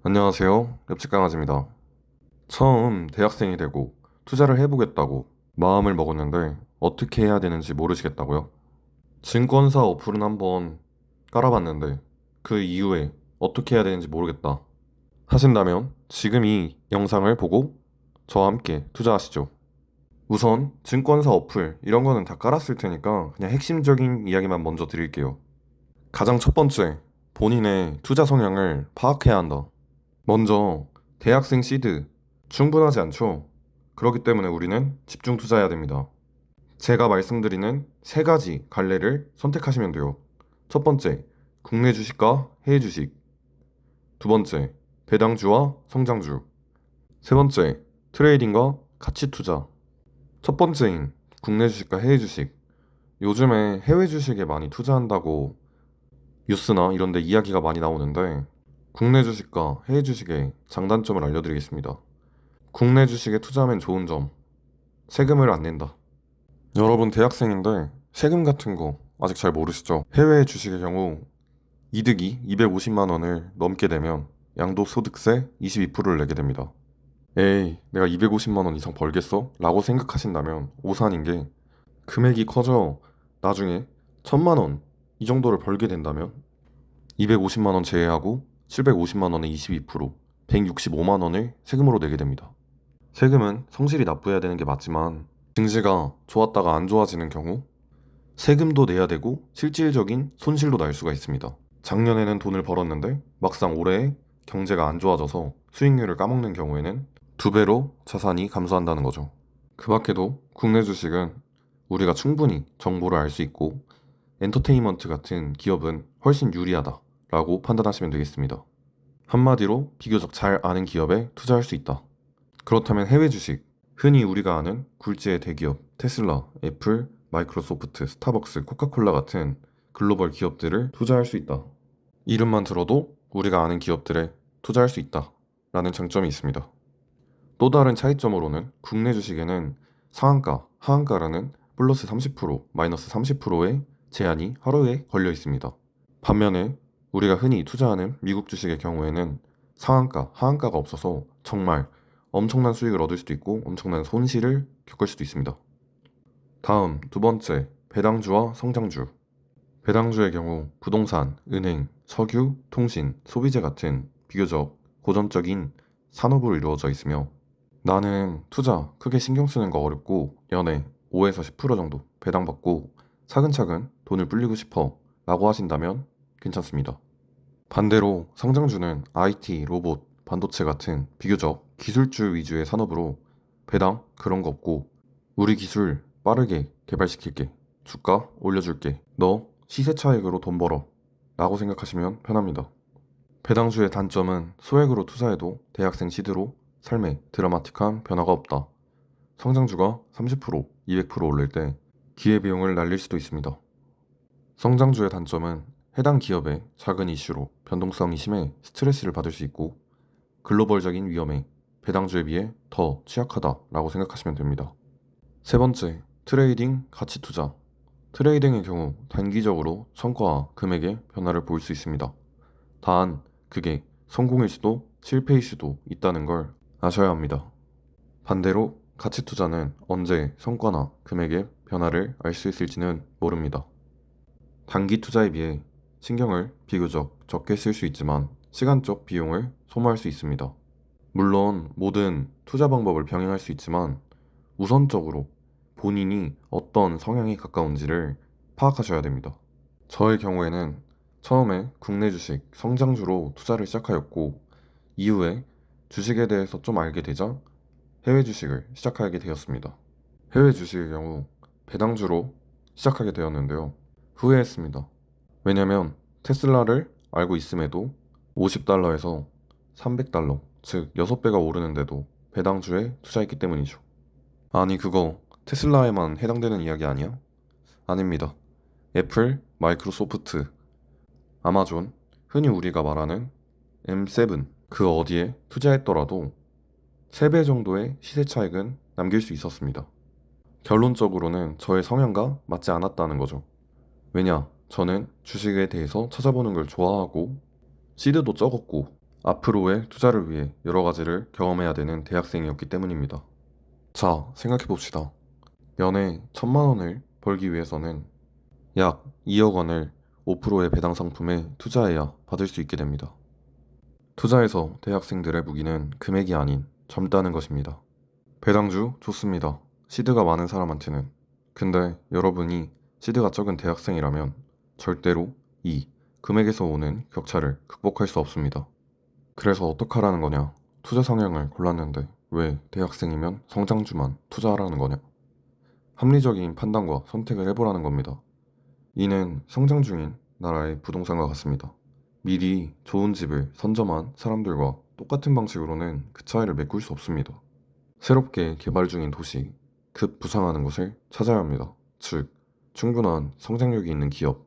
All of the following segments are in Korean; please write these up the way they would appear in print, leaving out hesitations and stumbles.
안녕하세요. 옆집 강아지입니다. 처음 대학생이 되고 투자를 해보겠다고 마음을 먹었는데 어떻게 해야 되는지 모르시겠다고요? 증권사 어플은 한번 깔아봤는데 그 이후에 어떻게 해야 되는지 모르겠다 하신다면 지금 이 영상을 보고 저와 함께 투자하시죠. 우선 증권사 어플 이런 거는 다 깔았을 테니까 그냥 핵심적인 이야기만 먼저 드릴게요. 가장 첫 번째, 본인의 투자 성향을 파악해야 한다. 먼저 대학생 시드 충분하지 않죠. 그렇기 때문에 우리는 집중 투자해야 됩니다. 제가 말씀드리는 세 가지 갈래를 선택하시면 돼요. 첫 번째, 국내 주식과 해외 주식. 두 번째, 배당주와 성장주. 세 번째, 트레이딩과 가치 투자. 첫 번째인 국내 주식과 해외 주식. 요즘에 해외 주식에 많이 투자한다고 뉴스나 이런 데 이야기가 많이 나오는데 국내 주식과 해외 주식의 장단점을 알려드리겠습니다. 국내 주식에 투자하면 좋은 점, 세금을 안 낸다. 여러분 대학생인데 세금 같은 거 아직 잘 모르시죠? 해외 주식의 경우 이득이 250만 원을 넘게 되면 양도소득세 22%를 내게 됩니다. 에이, 내가 250만 원 이상 벌겠어? 라고 생각하신다면 오산인 게 금액이 커져 나중에 1000만 원 이 정도를 벌게 된다면 250만 원 제외하고 750만 원의 22%, 165만 원을 세금으로 내게 됩니다. 세금은 성실히 납부해야 되는 게 맞지만 증시가 좋았다가 안 좋아지는 경우 세금도 내야 되고 실질적인 손실도 날 수가 있습니다. 작년에는 돈을 벌었는데 막상 올해 경제가 안 좋아져서 수익률을 까먹는 경우에는 두 배로 자산이 감소한다는 거죠. 그 밖에도 국내 주식은 우리가 충분히 정보를 알 수 있고 엔터테인먼트 같은 기업은 훨씬 유리하다라고 판단하시면 되겠습니다. 한마디로 비교적 잘 아는 기업에 투자할 수 있다. 그렇다면 해외 주식, 흔히 우리가 아는 굴지의 대기업, 테슬라, 애플, 마이크로소프트, 스타벅스, 코카콜라 같은 글로벌 기업들을 투자할 수 있다. 이름만 들어도 우리가 아는 기업들에 투자할 수 있다. 라는 장점이 있습니다. 또 다른 차이점으로는 국내 주식에는 상한가, 하한가라는 플러스 30%, 마이너스 30%의 제한이 하루에 걸려 있습니다. 반면에 우리가 흔히 투자하는 미국 주식의 경우에는 상한가, 하한가가 없어서 정말 엄청난 수익을 얻을 수도 있고 엄청난 손실을 겪을 수도 있습니다. 다음 두 번째, 배당주와 성장주. 배당주의 경우 부동산, 은행, 석유, 통신, 소비재 같은 비교적 고전적인 산업으로 이루어져 있으며 나는 투자 크게 신경 쓰는 거 어렵고 연애 5에서 10% 정도 배당받고 차근차근 돈을 불리고 싶어 라고 하신다면 괜찮습니다. 반대로 성장주는 IT, 로봇, 반도체 같은 비교적 기술주 위주의 산업으로 배당 그런 거 없고 우리 기술 빠르게 개발시킬게. 주가 올려줄게. 너 시세 차익으로 돈 벌어. 라고 생각하시면 편합니다. 배당주의 단점은 소액으로 투자해도 대학생 시드로 삶에 드라마틱한 변화가 없다. 성장주가 30%, 200% 오를 때 기회비용을 날릴 수도 있습니다. 성장주의 단점은 해당 기업의 작은 이슈로 변동성이 심해 스트레스를 받을 수 있고 글로벌적인 위험에 배당주에 비해 더 취약하다라고 생각하시면 됩니다. 세 번째, 트레이딩 가치 투자. 트레이딩의 경우 단기적으로 성과와 금액의 변화를 볼 수 있습니다. 단, 그게 성공일 수도 실패일 수도 있다는 걸 아셔야 합니다. 반대로 가치 투자는 언제 성과나 금액의 변화를 알 수 있을지는 모릅니다. 단기 투자에 비해 신경을 비교적 적게 쓸 수 있지만 시간적 비용을 소모할 수 있습니다. 물론 모든 투자 방법을 병행할 수 있지만 우선적으로 본인이 어떤 성향에 가까운지를 파악하셔야 됩니다. 저의 경우에는 처음에 국내 주식 성장주로 투자를 시작하였고 이후에 주식에 대해서 좀 알게 되자 해외 주식을 시작하게 되었습니다. 해외 주식의 경우 배당주로 시작하게 되었는데요. 후회했습니다. 왜냐면 테슬라를 알고 있음에도 50달러에서 300달러, 즉 6배가 오르는데도 배당주에 투자했기 때문이죠. 아니 그거 테슬라에만 해당되는 이야기 아니야? 아닙니다. 애플, 마이크로소프트, 아마존, 흔히 우리가 말하는 M7 그 어디에 투자했더라도 3배 정도의 시세 차익은 남길 수 있었습니다. 결론적으로는 저의 성향과 맞지 않았다는 거죠. 왜냐? 저는 주식에 대해서 찾아보는 걸 좋아하고 시드도 적었고 앞으로의 투자를 위해 여러 가지를 경험해야 되는 대학생이었기 때문입니다. 자, 생각해 봅시다. 연에 1,000만 원을 벌기 위해서는 약 2억 원을 5%의 배당 상품에 투자해야 받을 수 있게 됩니다. 투자에서 대학생들의 무기는 금액이 아닌 젊다는 것입니다. 배당주 좋습니다. 시드가 많은 사람한테는. 근데 여러분이 시드가 적은 대학생이라면 절대로 이 금액에서 오는 격차를 극복할 수 없습니다. 그래서 어떡하라는 거냐? 투자 성향을 골랐는데 왜 대학생이면 성장주만 투자하라는 거냐? 합리적인 판단과 선택을 해보라는 겁니다. 이는 성장 중인 나라의 부동산과 같습니다. 미리 좋은 집을 선점한 사람들과 똑같은 방식으로는 그 차이를 메꿀 수 없습니다. 새롭게 개발 중인 도시, 급 부상하는 곳을 찾아야 합니다. 즉, 충분한 성장력이 있는 기업,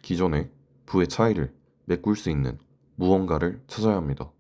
기존의 부의 차이를 메꿀 수 있는 무언가를 찾아야 합니다.